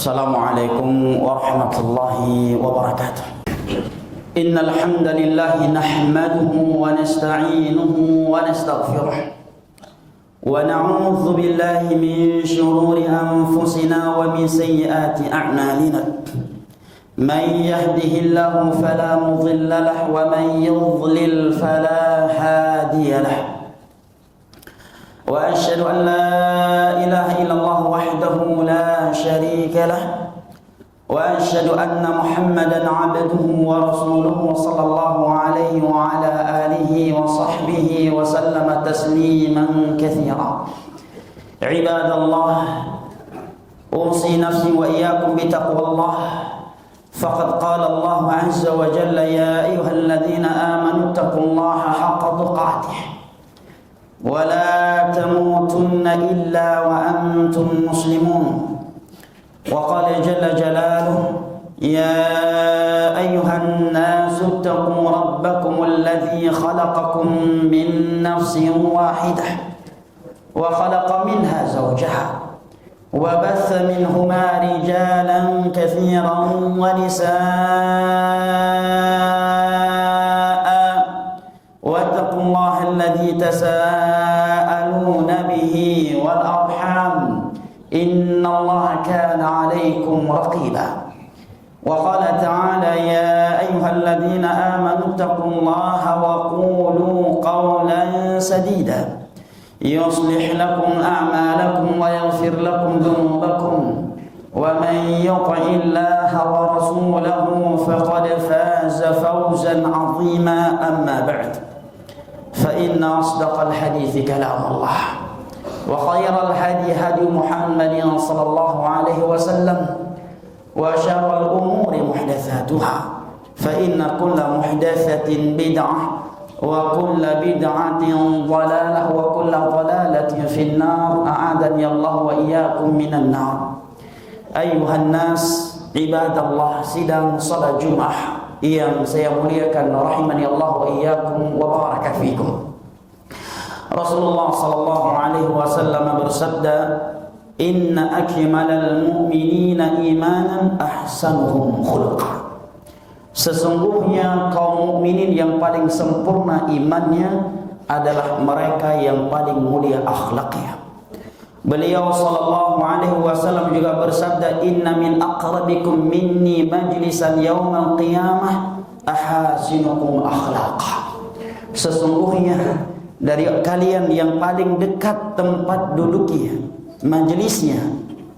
Assalamualaikum warahmatullahi wabarakatuh. Innal hamdalillah nahmaduhu wa nasta'inuhu wa nastaghfiruh wa na'udzu billahi min shururi anfusina wa min sayyiati a'malina. Man yahdihillahu fala mudilla lahu wa man yudlil fala hadiya lahu. وأشهد أن لا إله إلا الله وحده لا شريك له وأشهد أن محمدا عبده ورسوله صلى الله عليه وعلى آله وصحبه وسلم تسليما كثيرا. عباد الله، أوصي نفسي وإياكم بتقوى الله، فقد قال الله عز وجل: يا أيها الذين آمنوا اتقوا الله حق تقاته ولا تموتن إلا وأنتم مسلمون. وقال جل جلاله: يا أيها الناس اتقوا ربكم الذي خلقكم من نفس واحدة وخلق منها زوجها وبث منهما رجالا كثيرا ونساء واتقوا الله الذي تساءلون به والأرحام إن الله كان عليكم رقيبا. وقال تعالى: يا أيها الذين آمنوا اتقوا الله وقولوا قولا سديدا يصلح لكم أعمالكم ويغفر لكم ذنوبكم ومن يطع الله ورسوله فقد فاز فوزا عظيما. أما بعد، فإن أصدق الحديث كلام الله، وخير الهدي هدي محمد صلى الله عليه وسلم، وشر الأمور محدثاتها، فإن كل محدثة بدعة وكل بدعة ضلالة وكل ضلالة في النار. أعاذني الله وإياكم من النار. أيها الناس عباد الله، sidang salat Jumat yang saya muliakan, rahimani Allah wa iyyakum wa baraka fikum. Rasulullah sallallahu alaihi wasallam bersabda: "Inna akmalal mu'minina imanan ahsanuhum khuluqan." Sesungguhnya kaum mukminin yang paling sempurna imannya adalah mereka yang paling mulia akhlaknya. Beliau sallallahu alaihi wasallam juga bersabda: "Inna min aqrabikum minni majlisan yaumal qiyamah ahasinukum akhlaqa." Sesungguhnya dari kalian yang paling dekat tempat duduknya, majelisnya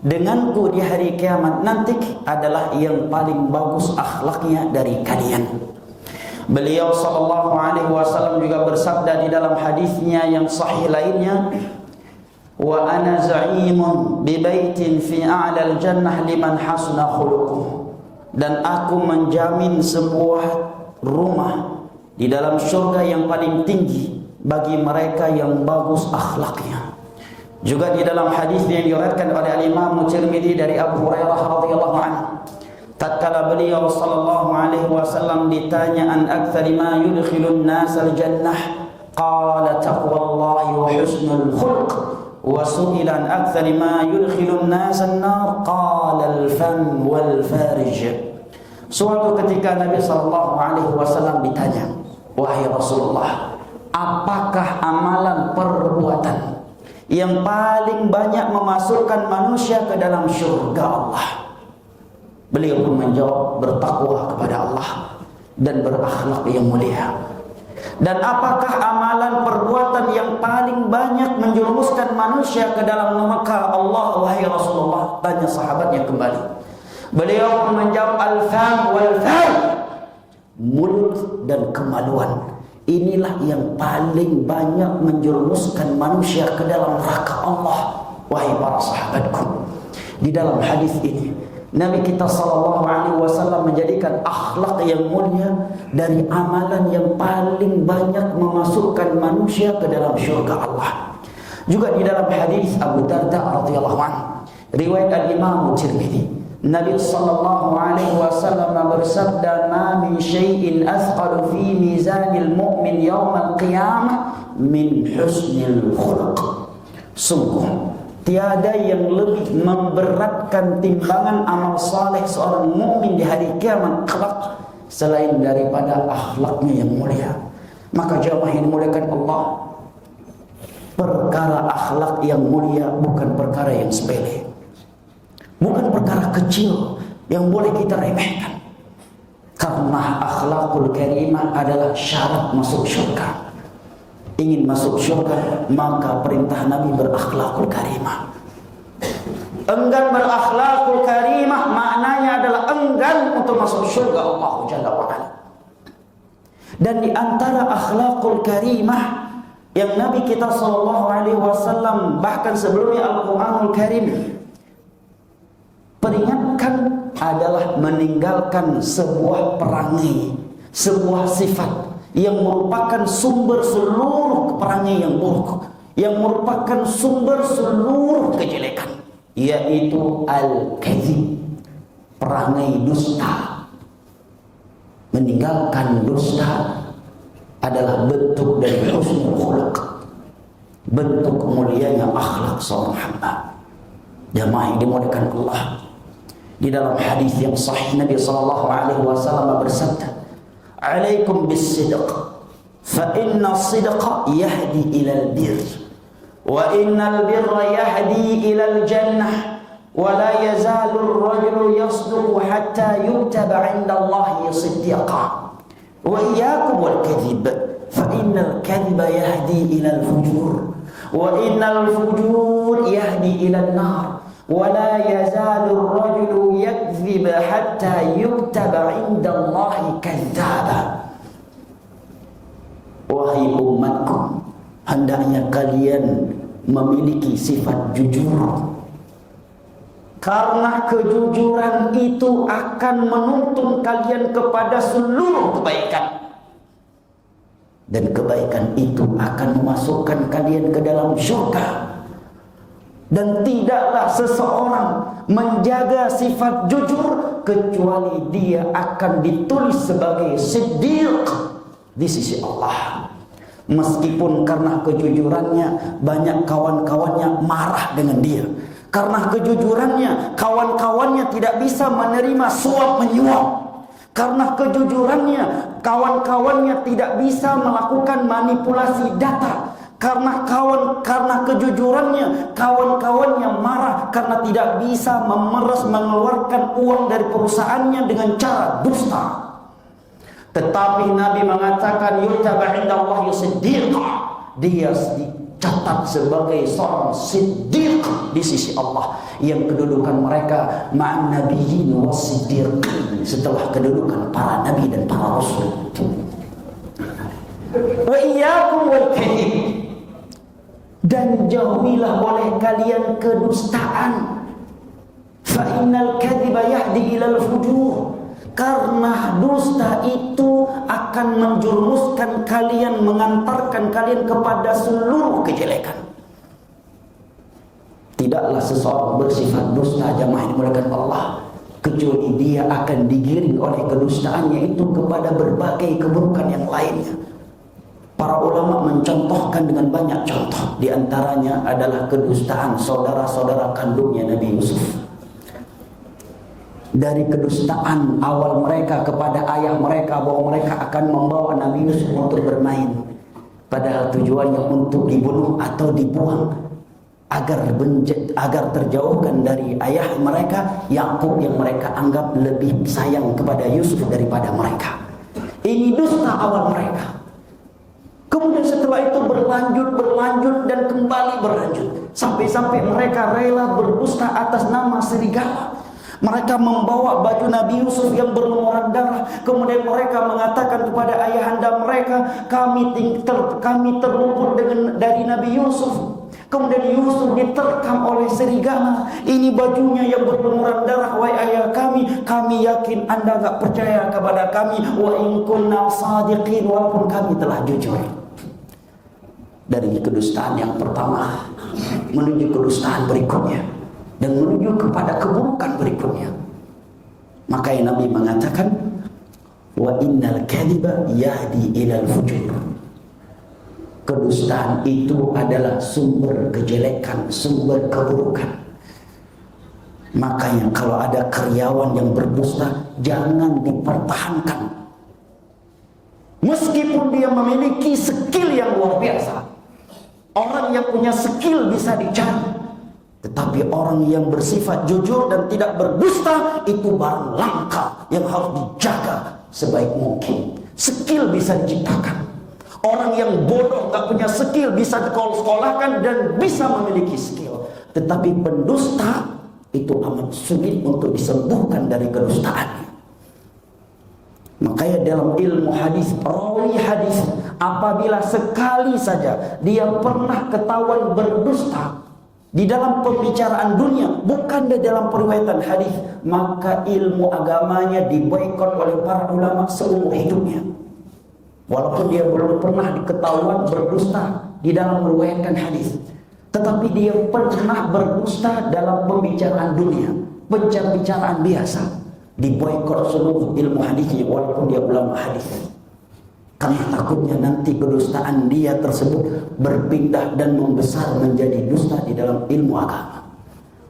denganku di hari kiamat nanti adalah yang paling bagus akhlaknya dari kalian. Beliau sallallahu alaihi wasallam juga bersabda di dalam hadisnya yang sahih lainnya: "Wa ana za'imun bi baitin fi a'lal jannah liman hasuna khuluquh." Dan aku menjamin sebuah rumah di dalam surga yang paling tinggi bagi mereka yang bagus akhlaknya. Juga di dalam hadis yang diriwayatkan oleh Al-Imam Tirmidzi dari Abu Hurairah radhiyallahu anhu, tatkala beliau sallallahu alaihi wasallam ditanya an aktsari ma yudkhilun nas al-jannah, qala taqwallahi wa husnul khuluq. Wa su'ilan aktsari ma yudkhilun nas an-nar, qala al-fam wal farij. Suatu ketika Nabi sallallahu alaihi wasallam ditanya, "Wahai Rasulullah, apakah amalan perbuatan yang paling banyak memasukkan manusia ke dalam syurga Allah?" Beliau pun menjawab, "Bertakwa kepada Allah dan berakhlak yang mulia." Dan apakah amalan perbuatan yang paling banyak menjerumuskan manusia ke dalam neraka Allah, wahai Rasulullah? Tanya sahabatnya kembali. Beliau pun menjawab, "Al-fam wal fam." Mulut dan kemaluan. Inilah yang paling banyak menjerumuskan manusia ke dalam neraka Allah, wahai para sahabatku. Di dalam hadis ini Nabi kita sallallahu alaihi wasallam menjadikan akhlak yang mulia dari amalan yang paling banyak memasukkan manusia ke dalam syurga Allah. Juga di dalam hadis Abu Darda radhiyallahu anhu, riwayat Al-Imam Tirmidzi, Nabi sallallahu alaihi wasallam bersabda, "Ma min syai'in athqalu fi mizanil mu'min yaumal qiyamah min husnil khuluq." Sungguh Tiada yang lebih memberatkan timbangan amal saleh seorang mukmin di hari kiamat kelak selain daripada akhlaknya yang mulia. Maka jamaah yang dimuliakan Allah, perkara akhlak yang mulia bukan perkara yang sepele, bukan perkara kecil yang boleh kita remehkan. Karena akhlakul karimah adalah syarat masuk syurga. Ingin masuk syurga, maka perintah Nabi berakhlakul karimah. Enggan berakhlakul karimah maknanya adalah enggan untuk masuk syurga Allah Jalla wa'ala. Dan di antara akhlakul karimah yang Nabi kita SAW bahkan sebelumnya Al-Quranul Karim peringatkan adalah meninggalkan sebuah perangai, sebuah sifat yang merupakan sumber seluruh perangai yang buruk, yang merupakan sumber seluruh kejelekan, yaitu al-kadzib, perangai dusta. Meninggalkan dusta adalah bentuk dari husnul khuluq, bentuk mulianya akhlak seorang hamba. Jamaah yang dimuliakan Allah, di dalam hadis yang sahih Nabi SAW bersabda, "Alaikum bis-sidq, fa inna as-sidqa yahdi ila al-birr, wa innal birra yahdi ila al-jannah, wa la yazalu ar-rajulu yasduqu hatta yuktaba 'inda Allahi siddiqa. Wa iyyakum wal-kadhib, fa innal kadhiba yahdi ila al-fujur, wa innal fujur yahdi ila an-nar. ولا يزال الرجل يكذب حتى يكتب عند الله كذابا." Wahai umatku, hendaknya kalian memiliki sifat jujur, karena kejujuran itu akan menuntun kalian kepada seluruh kebaikan, dan kebaikan itu akan memasukkan kalian ke dalam syurga. Dan tidaklah seseorang menjaga sifat jujur kecuali dia akan ditulis sebagai siddiq di sisi Allah. Meskipun karena kejujurannya banyak kawan-kawannya marah dengan dia, karena kejujurannya kawan-kawannya tidak bisa menerima suap menyuap, karena kejujurannya kawan-kawannya tidak bisa melakukan manipulasi data, karena kejujurannya kawan-kawannya marah karena tidak bisa memeras mengeluarkan uang dari perusahaannya dengan cara dusta. Tetapi Nabi mengatakan yutaba indallahi siddiqa, dia dicatat sebagai seorang siddiq di sisi Allah, yang kedudukan mereka ma'an nabiyyin was-siddiqin, setelah kedudukan para nabi dan para rasul. Wa iyyakum wal kadhib, dan jauhilah oleh kalian kedustaan. Fa innal kadhiba yahdi ilal fujur, karena dusta itu akan menjerumuskan kalian, mengantarkan kalian kepada seluruh kejelekan. Tidaklah seseorang bersifat dusta, jamaah dimuliakan Allah, kecuali dia akan digiring oleh kedustaannya itu kepada berbagai keburukan yang lainnya. Para ulama mencontohkan dengan banyak contoh. Di antaranya adalah kedustaan saudara-saudara kandungnya Nabi Yusuf. Dari kedustaan awal mereka kepada ayah mereka bahwa mereka akan membawa Nabi Yusuf untuk bermain, padahal tujuannya untuk dibunuh atau dibuang agar terjauhkan dari ayah mereka Yakub yang mereka anggap lebih sayang kepada Yusuf daripada mereka. Ini dusta awal mereka. Kemudian setelah itu berlanjut dan kembali berlanjut, sampai-sampai mereka rela berdusta atas nama serigala. Mereka membawa baju Nabi Yusuf yang berlumuran darah. Kemudian mereka mengatakan kepada ayahanda mereka, kami terluput dari Nabi Yusuf. Kemudian Yusuf diterkam oleh serigala. Ini bajunya yang berlumuran darah, wahai ayah kami yakin anda gak percaya kepada kami. Wa in kunna sadiqin, walaupun kami telah jujur. Dari kedustaan yang pertama menuju kedustaan berikutnya, dan menuju kepada keburukan berikutnya. Maka Nabi mengatakan, wa innal kadhiba yahdi ilal fujur, kedustaan itu adalah sumber kejelekan, sumber keburukan. Makanya kalau ada karyawan yang berdusta, jangan dipertahankan. Meskipun dia memiliki skill yang luar biasa. Orang yang punya skill bisa dicari. Tetapi orang yang bersifat jujur dan tidak berdusta, itu barang langka yang harus dijaga sebaik mungkin. Skill bisa diciptakan. Orang yang bodoh, tak punya skill, bisa disekolahkan dan bisa memiliki skill. Tetapi pendusta, itu amat sulit untuk disembuhkan dari kedustaannya. Makanya dalam ilmu hadis, rawi hadis, apabila sekali saja dia pernah ketahuan berdusta di dalam pembicaraan dunia, bukan di dalam periwayatan hadis, maka ilmu agamanya diboikot oleh para ulama seumur hidupnya. Walaupun dia belum pernah diketahuan berdusta di dalam meriwayatkan hadis, tetapi dia pernah berdusta dalam pembicaraan dunia, pembicaraan biasa, diboikot seluruh ilmu hadisnya walaupun dia ulama hadis. Karena takutnya nanti kedustaan dia tersebut berpindah dan membesar menjadi dusta di dalam ilmu agama.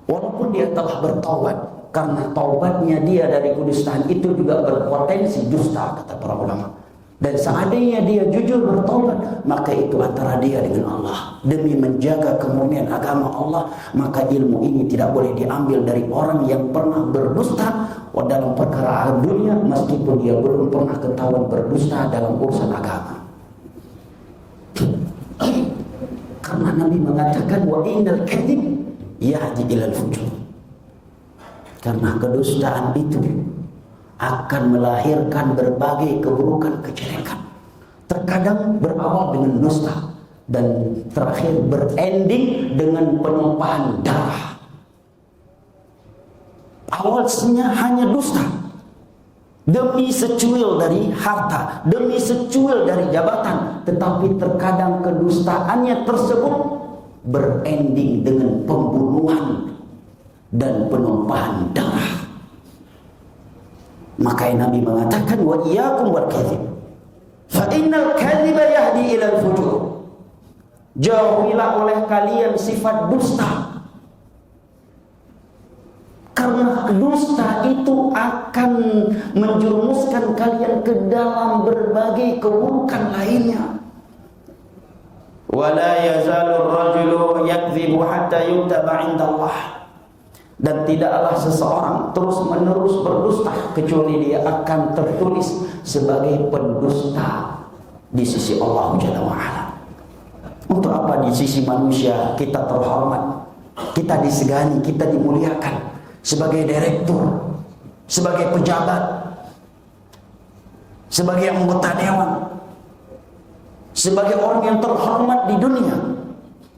Walaupun dia telah bertaubat, karena taubatnya dia dari kedustaan itu juga berpotensi dusta, kata para ulama. Dan seandainya dia jujur bertaubat, maka itu antara dia dengan Allah. Demi menjaga kemurnian agama Allah, maka ilmu ini tidak boleh diambil dari orang yang pernah berdusta dalam perkara dunia, meskipun dia belum pernah ketahuan berdusta dalam urusan agama. Karena Nabi mengatakan wa innal kadhib yahdi ilal fujur. Karena kedustaan itu akan melahirkan berbagai keburukan, kejelekan. Terkadang berawal dengan dusta dan terakhir berending dengan penumpahan darah. Awalnya hanya dusta, demi secuil dari harta, demi secuil dari jabatan, tetapi terkadang kedustaannya tersebut berending dengan pembunuhan dan penumpahan darah. Maka Nabi mengatakan wa iyyakum wal kadhib fa innal kadhiba yahdi ilal fujur. Jauhilah oleh kalian sifat dusta, karena dusta itu akan menjerumuskan kalian ke dalam berbagai keburukan lainnya. Wala yazalu ar-rajulu yakdzibu hatta yuktaba 'inda Allah. Dan tidaklah seseorang terus-menerus berdusta kecuali dia akan tertulis sebagai pendusta di sisi Allah Jalla wa'ala. Untuk apa di sisi manusia kita terhormat, kita disegani, kita dimuliakan sebagai direktur, sebagai pejabat, sebagai anggota dewan, sebagai orang yang terhormat di dunia,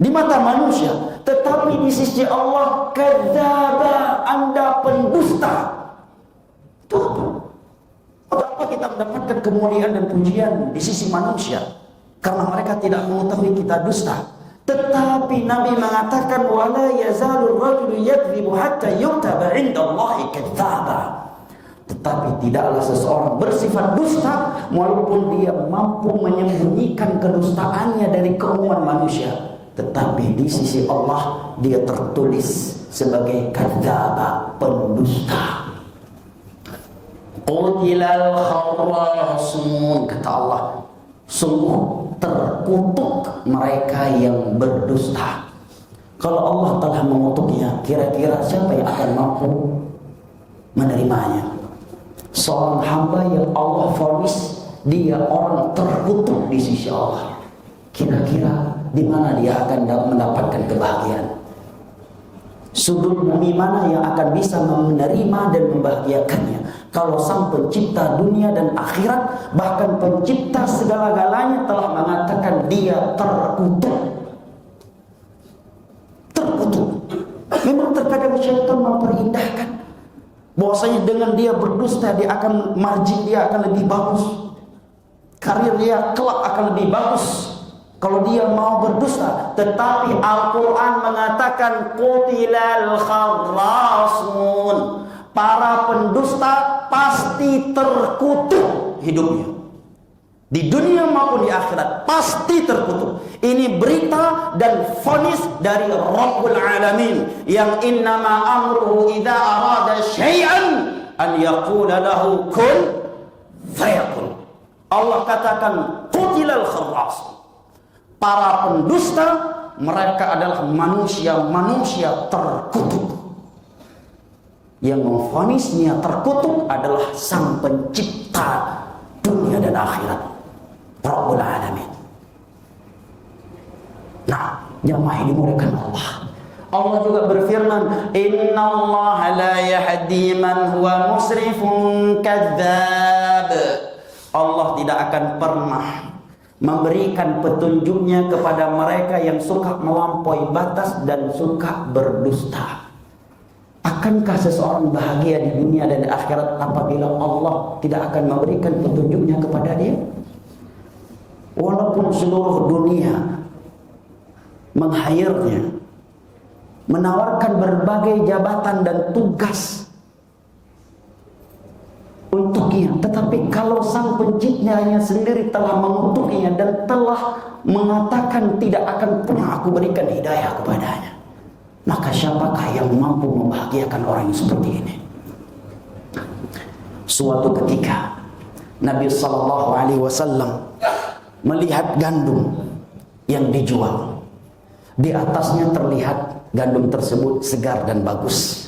di mata manusia. Tetapi di sisi Allah, kadzaba, Anda pendusta. Itu apa? Untuk apa kita mendapatkan kemuliaan dan pujian di sisi manusia? Karena mereka tidak mengetahui kita dusta. Tetapi Nabi mengatakan wala yazalur rajulu yakdzibu hatta yuktaba 'inda Allahi kadzdzaba. Tetapi tidaklah seseorang bersifat dusta walaupun dia mampu menyembunyikan kedustaannya dari keumuman manusia. Tetapi di sisi Allah dia tertulis sebagai kadzdzaba, pendusta. Qutilal khawrasun, kata Allah, sungguh terkutuk mereka yang berdusta. Kalau Allah telah mengutuknya, kira-kira siapa yang akan mampu menerimanya? Seorang hamba yang Allah vonis dia orang terkutuk di sisi Allah, kira-kira di mana dia akan mendapatkan kebahagiaan? Sudut bumi mana yang akan bisa menerima dan membahagiakannya? Kalau sang pencipta dunia dan akhirat, bahkan pencipta segala-galanya telah mengatakan dia terkutuk. Terkutuk. Memang terkadang syaitan memperindahkan bahwasanya dengan dia berdusta dia akan margin dia akan lebih bagus, karir dia kelak akan lebih bagus kalau dia mau berdusta. Tetapi Al-Quran mengatakan qutilal kharrasun, para pendusta pasti terkutuk hidupnya, di dunia maupun di akhirat pasti terkutuk. Ini berita dan vonis dari Rabbul Alamin yang innama amruhu idza arada syai'an an yaqula lahu kun fayakun. Allah katakan qutilal kharras. Para pendusta mereka adalah manusia-manusia terkutuk. Yang memvonisnya terkutuk adalah Sang Pencipta dunia dan akhirat, Rabbul Alamin. Nah, jamaah yang dimuliakan Allah. Allah juga berfirman, "Innallaha la yahdi man huwa musrifun kadzdzab." Allah tidak akan pernah memberikan petunjuknya kepada mereka yang suka melampaui batas dan suka berdusta. Akankah seseorang bahagia di dunia dan di akhirat apabila Allah tidak akan memberikan petunjuknya kepada dia? Walaupun seluruh dunia meng-hire-nya, menawarkan berbagai jabatan dan tugas untuknya, tetapi kalau Sang Penciptanya sendiri telah mengutuknya dan telah mengatakan tidak akan pernah aku berikan hidayah kepadanya, maka siapakah yang mampu membahagiakan orang yang seperti ini? Suatu ketika Nabi SAW melihat gandum yang dijual. Di atasnya terlihat gandum tersebut segar dan bagus.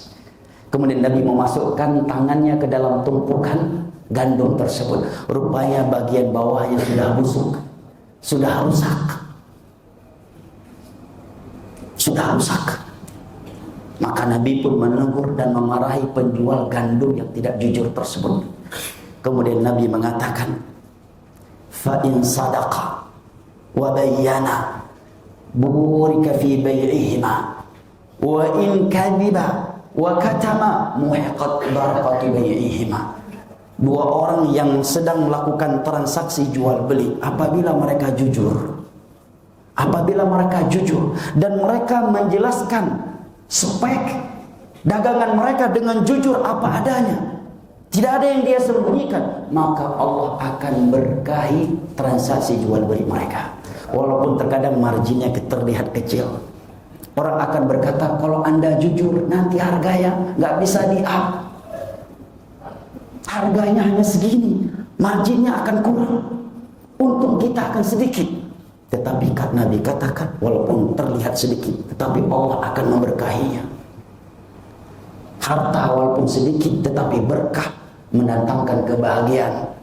Kemudian Nabi memasukkan tangannya ke dalam tumpukan gandum tersebut. Rupanya bagian bawahnya sudah busuk, sudah rusak. Sudah rusak. Maka Nabi pun menegur dan memarahi penjual gandum yang tidak jujur tersebut. Kemudian Nabi mengatakan, "Fa in sadaqa wa bayyana burika fi bai'ihima wa in kadhiba wa katama muhiqat barakatu bai'ihima." Dua orang yang sedang melakukan transaksi jual beli, apabila mereka jujur dan mereka menjelaskan spek dagangan mereka dengan jujur apa adanya, tidak ada yang dia sembunyikan, maka Allah akan berkahi transaksi jual beli mereka. Walaupun terkadang marginnya terlihat kecil. Orang akan berkata, kalau Anda jujur nanti harganya nggak bisa di-up, harganya hanya segini, marginnya akan kurang, untung kita akan sedikit. Tetapi Nabi katakan, walaupun terlihat sedikit, tetapi Allah akan memberkahinya. Harta walaupun sedikit, tetapi berkah, mendatangkan kebahagiaan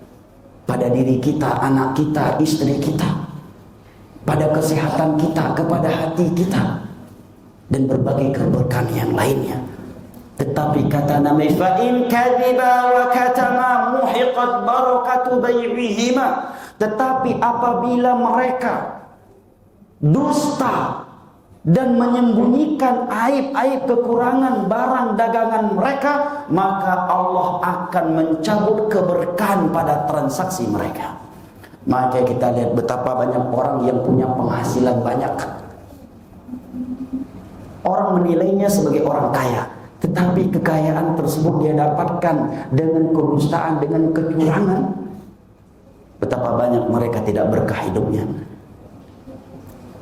pada diri kita, anak kita, istri kita, pada kesehatan kita, kepada hati kita, dan berbagai keberkahan yang lainnya. Tetapi kata Nabi, fa in kadhiba wa katama muhiqat barakatu bai'ihima. Tetapi apabila mereka dusta dan menyembunyikan aib-aib kekurangan barang dagangan mereka, maka Allah akan mencabut keberkahan pada transaksi mereka. Maka kita lihat betapa banyak orang yang punya penghasilan banyak. Orang menilainya sebagai orang kaya, tetapi kekayaan tersebut dia dapatkan dengan kedustaan, dengan kecurangan. Betapa banyak mereka tidak berkah hidupnya.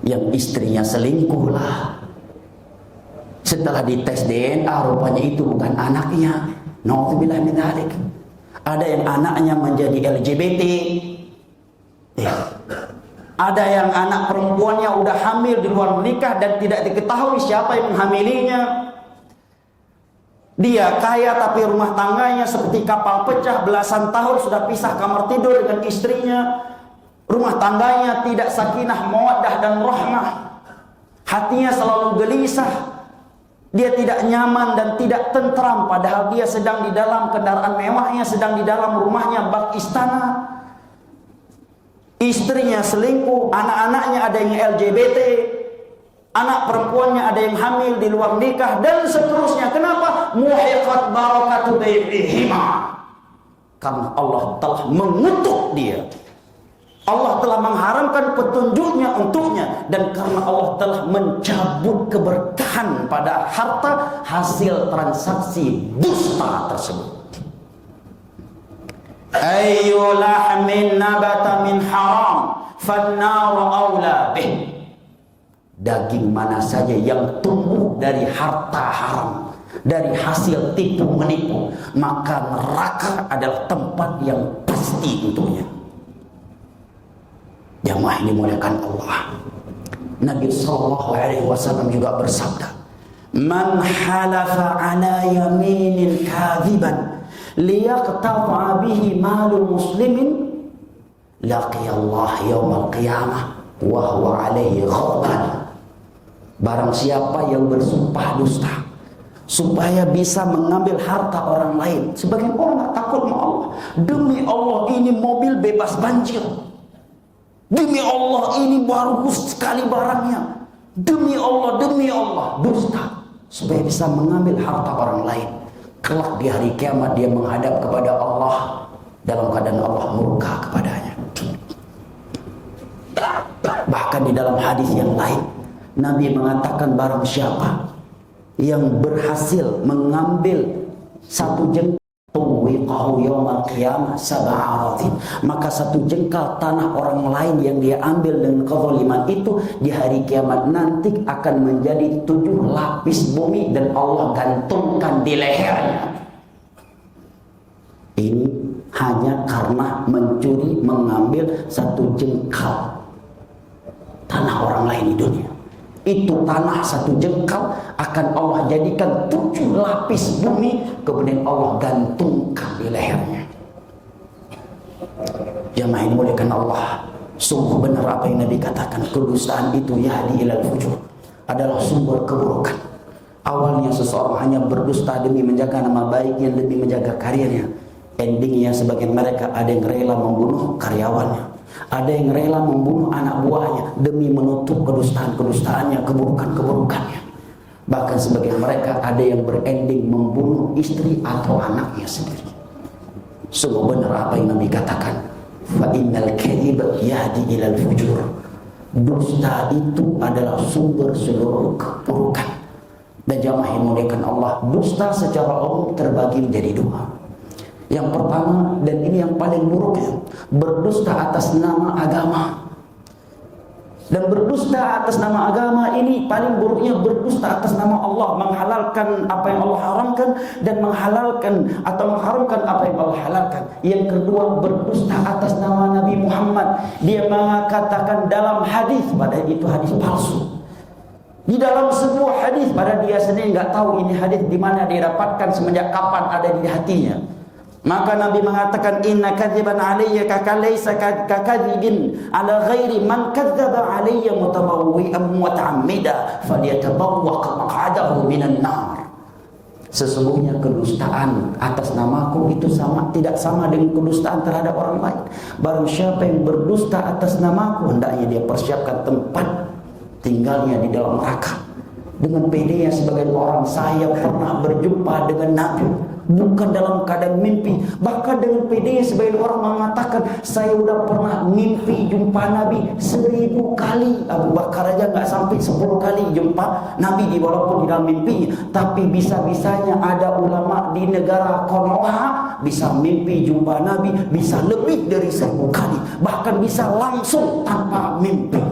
Yang istrinya selingkuh lah. Setelah dites DNA, rupanya itu bukan anaknya. Nauzubillah min dzalik. Ada yang anaknya menjadi LGBT. Ada yang anak perempuannya udah hamil di luar menikah dan tidak diketahui siapa yang menghamilinya. Dia kaya tapi rumah tangganya seperti kapal pecah, belasan tahun sudah pisah kamar tidur dengan istrinya. Rumah tangganya tidak sakinah, mawaddah dan rahmah. Hatinya selalu gelisah. Dia tidak nyaman dan tidak tentram, padahal dia sedang di dalam kendaraan mewahnya, sedang di dalam rumahnya bak istana. Istrinya selingkuh, anak-anaknya ada yang LGBT, anak perempuannya ada yang hamil di luar nikah, dan seterusnya. Kenapa? Muhiqat barakatu bai'ihima. Karena Allah telah mengutuk dia. Allah telah mengharamkan petunjuknya untuknya, dan karena Allah telah mencabut keberkahan pada harta hasil transaksi dusta tersebut. Ayyu lahmin nabata min haram fannaru awla bih. daging mana saja yang tumbuh dari harta haram, dari hasil tipu menipu, maka neraka adalah tempat yang pasti untuknya. Jamaah ini dimuliakan Allah. Nabi SAW juga bersabda, "Man halafa ala yaminin kadhiban liyaqta'a bihi malu muslimin laqiyallah yaumal qiyamah wa huwa alaihi ghadban." Barang siapa yang bersumpah dusta supaya bisa mengambil harta orang lain, sebagian orang tak takut sama Allah. Demi Allah ini mobil bebas banjir, demi Allah ini bagus sekali barangnya, demi Allah dusta supaya bisa mengambil harta orang lain. Kelak di hari kiamat dia menghadap kepada Allah dalam keadaan Allah murka kepadanya. Bahkan di dalam hadis yang lain Nabi mengatakan, barang siapa yang berhasil mengambil satu jengkal tuwiqahu yaumal qiyamah sab'a aratin, maka satu jengkal tanah orang lain yang dia ambil dengan kezaliman itu di hari kiamat nanti akan menjadi 7 lapis bumi dan Allah gantungkan di lehernya. Ini hanya karena mencuri, mengambil satu jengkal tanah orang lain di dunia. Itu tanah satu jengkal akan Allah jadikan 7 lapis bumi, kemudian Allah gantungkan di lehernya. Jamaah ini muliakan Allah. Sungguh benar apa yang Nabi katakan, kedustaan itu yahdi ilal fujur, adalah sumber keburukan. Awalnya seseorang hanya berdusta demi menjaga nama baiknya, demi menjaga karirnya. Endingnya sebagian mereka ada yang rela membunuh karyawannya, ada yang rela membunuh anak buahnya demi menutup kedustaan-kedustaannya, keburukan-keburukannya. Bahkan sebagian mereka ada yang berending membunuh istri atau anaknya sendiri. Sungguh benar apa yang Nabi katakan, fa innal kadhiba yahdi ilal fujur. Dusta itu adalah sumber seluruh keburukan. Dan jamaah yang muliakan Allah, dusta secara umum terbagi menjadi 2. Yang pertama, dan ini yang paling buruknya, berdusta atas nama agama. Dan berdusta atas nama agama ini paling buruknya berdusta atas nama Allah, menghalalkan apa yang Allah haramkan dan menghalalkan atau mengharamkan apa yang Allah halalkan. Yang kedua, berdusta atas nama Nabi Muhammad. Dia mengatakan dalam hadis, padahal itu hadis palsu. Di dalam sebuah hadis, padahal dia sendiri nggak tahu ini hadis di mana dia dapatkan, semenjak kapan ada di hatinya. Maka Nabi mengatakan, inna kadziban alayya kakalaysa kakadzibin ala ghairi man kadzdzaba alayya mutabawwi'an muta'ammida falyatabawwa' maq'adahu minan nar. Sesungguhnya kedustaan atas namaku itu tidak sama dengan kedustaan terhadap orang lain. Barang siapa yang berdusta atas namaku, hendaknya dia persiapkan tempat tinggalnya di dalam neraka. Dengan pedenya sebagian orang, saya pernah berjumpa dengan Nabi, bukan dalam keadaan mimpi. Bahkan dengan pedenya sebagian orang mengatakan, saya udah pernah mimpi jumpa Nabi 1000 kali. Abu Bakar aja nggak sampai 10 kali jumpa Nabi walaupun di dalam mimpi. Tapi bisa-bisanya ada ulama di negara Konoha bisa mimpi jumpa Nabi bisa lebih dari 1000 kali, bahkan bisa langsung tanpa mimpi.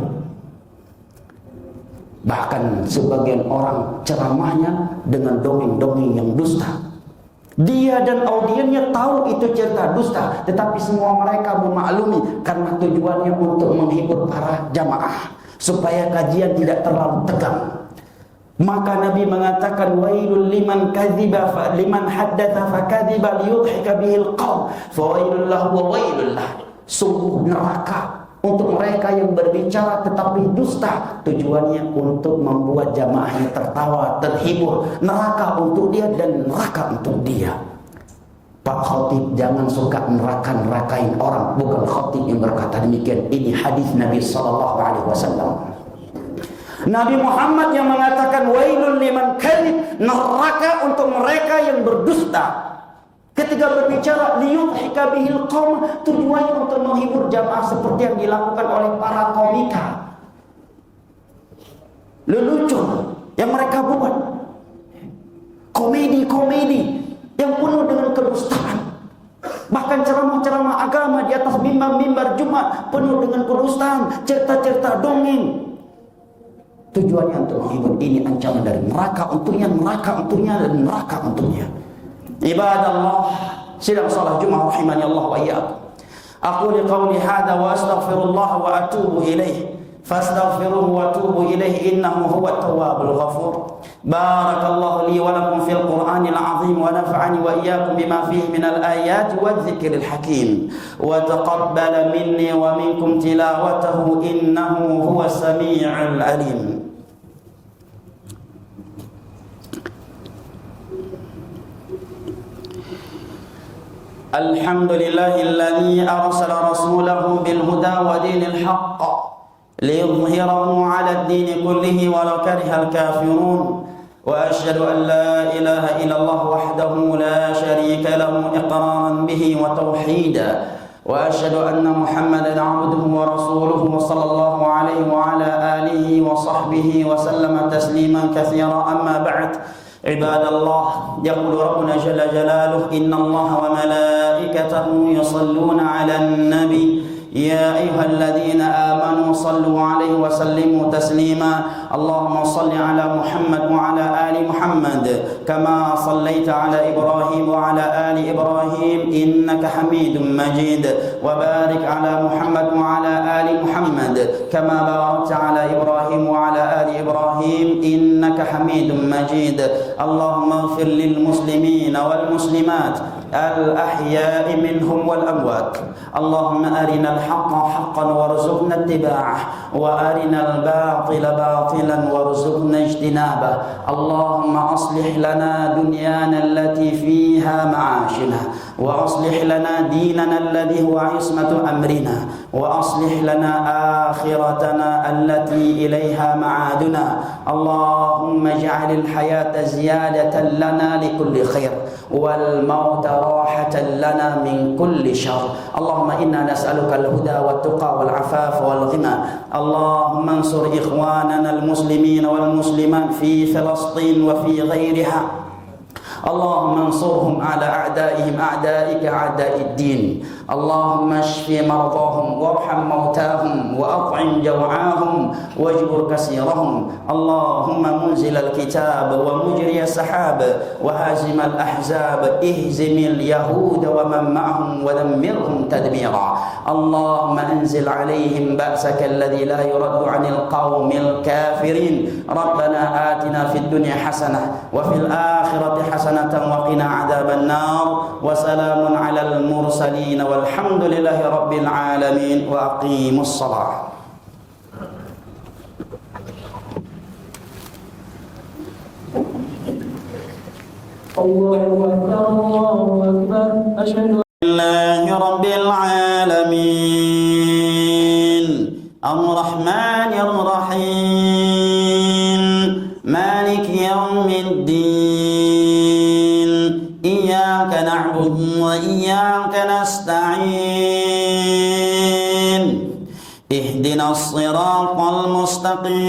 Bahkan sebagian orang ceramahnya dengan dongeng-dongeng yang dusta. Dia dan audiennya tahu itu cerita dusta, tetapi semua mereka memaklumi karena tujuannya untuk menghibur para jamaah supaya kajian tidak terlalu tegang. Maka Nabi mengatakan, wailul liman kadziba liman haddatsa fakadziba liyudhika bihil qaum fa wailul lahu wa wailul lah. Sungguh neraka untuk mereka yang berbicara tetapi dusta, tujuannya untuk membuat jamaahnya tertawa, terhibur. Neraka untuk dia dan neraka untuk dia. Pak Khatib jangan suka neraka-nerakain orang. Bukan Khatib yang berkata demikian. Ini hadis Nabi SAW. Nabi Muhammad yang mengatakan wailul liman kadzib, neraka untuk mereka yang berdusta. Ketika berbicara liyudhika bihil qaum, tujuannya untuk menghibur jamaah seperti yang dilakukan oleh para komika. Lelucon yang mereka buat. Komedi-komedi yang penuh dengan kedustaan. Bahkan ceramah-ceramah agama di atas mimbar-mimbar Jumat penuh dengan kedustaan, cerita-cerita dongeng. Tujuannya untuk menghibur. Ini ancaman dari neraka untuknya, dan neraka untuknya. Ibadallah, sidang salat Jumat rahimani Allah wa iyyakum. Aku liqauli hadza wa astaghfirullah wa atubu ilaih. Fastaghfiruhu wa tubu ilaihi innahu huwat tawwabul ghafur. Barakallahu li wa lakum fil Qur'anil azim wa nafa'ani wa iyyakum bima fihi minal ayati wadh-dhikril hakim. Wa taqabbala minni wa minkum tilawatahu innahu huwas samii'ul alim. Alhamdulillahilladzi arsala rasulahu bil huda wa dinil haqq ليظهره على الدين كله ولو كره الكافرون وأشهد أن لا إله إلا الله وحده لا شريك له إقرارا به وتوحيدا وأشهد أن محمدا عبده ورسوله صلى الله عليه وعلى آله وصحبه وسلم تسليما كثيرا أما بعد عباد الله يقول ربنا جل جلاله إن الله وملائكته يصلون على النبي يا أيها الذين آمنوا صلوا عليه وسلموا تسليما اللهم صل على محمد وعلى آل محمد كما صليت على إبراهيم وعلى آل إبراهيم إنك حميد مجيد وبارك على محمد وعلى آل محمد كما باركت على إبراهيم وعلى آل إبراهيم إنك حميد مجيد اللهم اغفر للمسلمين والمسلمات الأحياء منهم والأموات اللهم أرنا الحق حقا وارزقنا اتباعه وأرنا الباطل باطلا وارزقنا اجتنابه اللهم أصلح لنا دنيانا التي فيها معاشنا وأصلح لنا ديننا الذي هو عصمة أمرنا وأصلح لنا آخرتنا التي إليها معادنا اللهم اجعل الحياة زيادة لنا لكل خير والموت راحة لنا من كل شر اللهم إنا نسألك الهدى والتقى والعفاف والغنى اللهم انصر إخواننا المسلمين والمسلمات في فلسطين وفي غيرها اللهم انصرهم على أعدائهم أعدائك أعداء الدين اللهم اشف مرضاهم وارحم موتاهم وأطعم جوعاهم واجبر كسيرهم اللهم منزل الكتاب ومجري السحاب وهازم الأحزاب اهزم اليهود ومن معهم ودمرهم تدميرا اللهم انزل عليهم بأسك الذي لا يرد عن القوم الكافرين ربنا آتنا في الدنيا حسنة وفي الآخرة حسنة وقنا عذاب النار وسلام على المرسلين والحمد لله رب العالمين وأقيموا الصلاة الله أكبر الله أكبر أشهد لله رب العالمين الرحمن الرحيم مالك يوم الدين إياك نعبد وإياك نستعين اهدنا الصراط المستقيم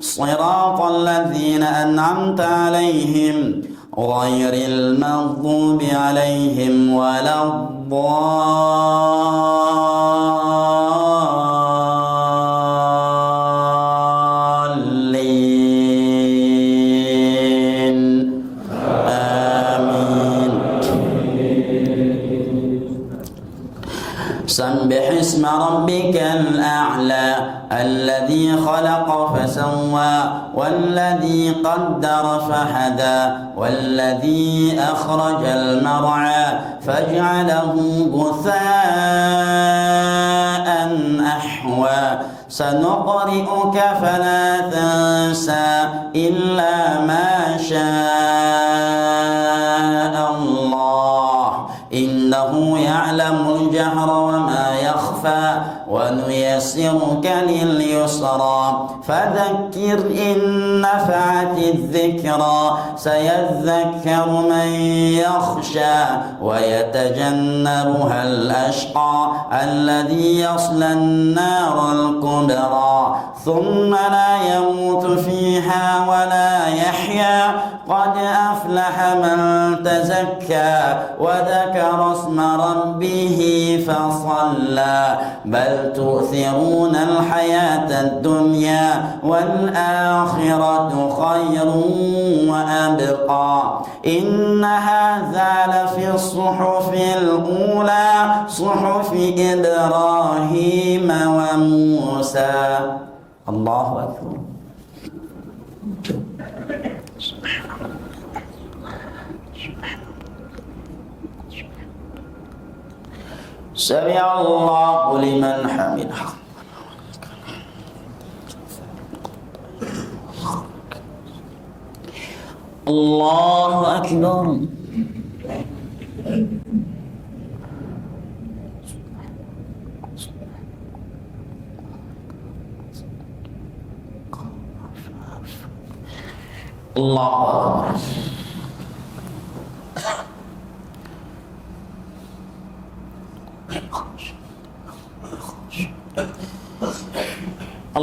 صراط الذين أنعمت عليهم غير المغضوب عليهم ولا الضالين آمين سبح اسم ربك الأعلى الذي خلق فسوى والذي قدر فهدى والذي أخرج المرعى فاجعله غثاء أحوى سنقرئك فلا تنسى إلا ما شاء الله إنه يعلم الجهر وما يخفى ونيسرك لليسرى فذكر إن نفعت الذكرى سيذكر من يخشى ويتجنبها الأشقى الذي يصلى النار الكبرى ثم لا يموت فيها ولا يحيا قد أفلح من تزكى وذكر اسم ربه فصلى بل تؤثرون الحياة الدنيا والآخرة خير وأبقى إن هذا لفي الصحف الأولى صحف إبراهيم وموسى. الله أكبر. سمع الله لمن حمده. الله أكبر. الله أكبر.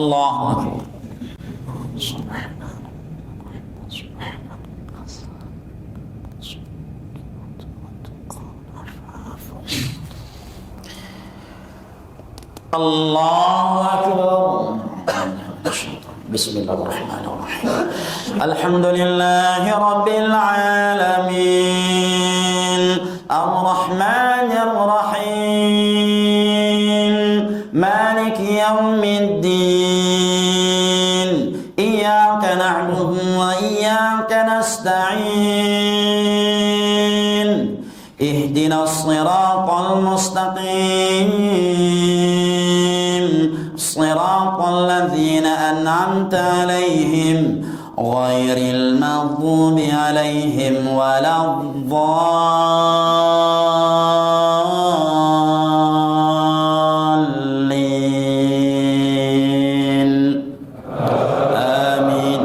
الله أكبر. الله أكبر. بسم الله الرحمن الرحيم. الحمد لله رب العالمين الرحمن الرحيم مالك يوم الدين إياك نعبد وإياك نستعين اهدنا الصراط المستقيم صراط الذين أنعمت عليهم غير المغضوب عليهم ولا الضالين آمين.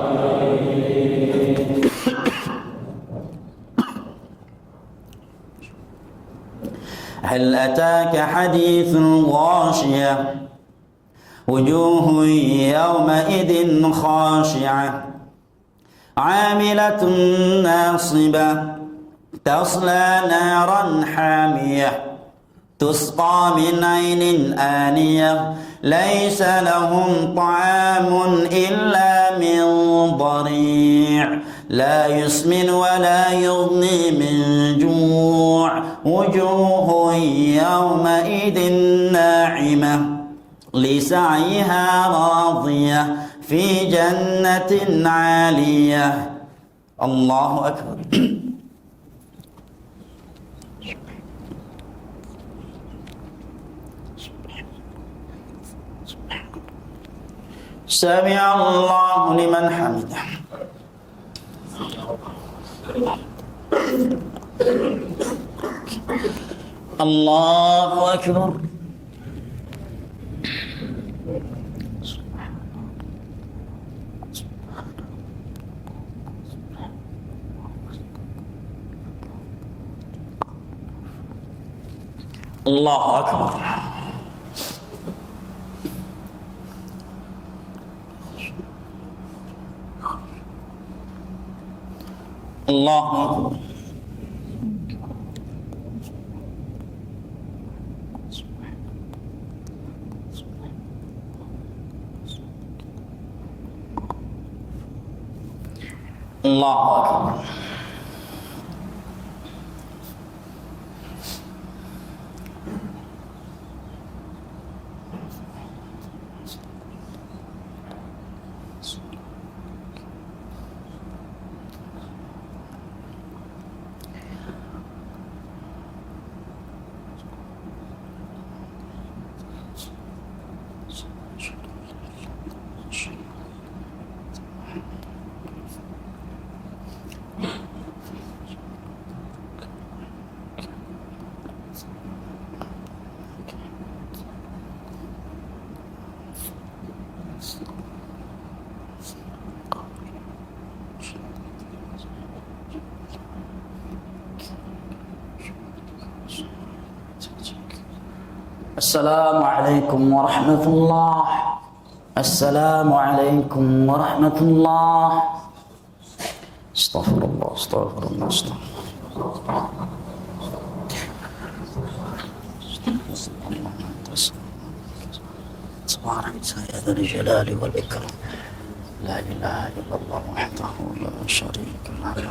هل أتاك حديث الغاشية وجوه يومئذ خاشعة عاملة ناصبة تصلى نارا حامية تسقى من عين آنية ليس لهم طعام إلا من ضريع لا يسمن ولا يغني من جوع وجوه يومئذ ناعمة لسعيها راضية في جنة عالية. الله أكبر. سمع الله لمن حمده. الله أكبر. الله أكبر. الله أكبر. الله أكبر. السلام عليكم ورحمة الله. Assalamualaikum warahmatullahi. Astaghfirullah, astaghfirullah, astaghfirullah. Subhanak saya dari jalali wal ikram. La ilaha illallah wahdahu la syarika lah.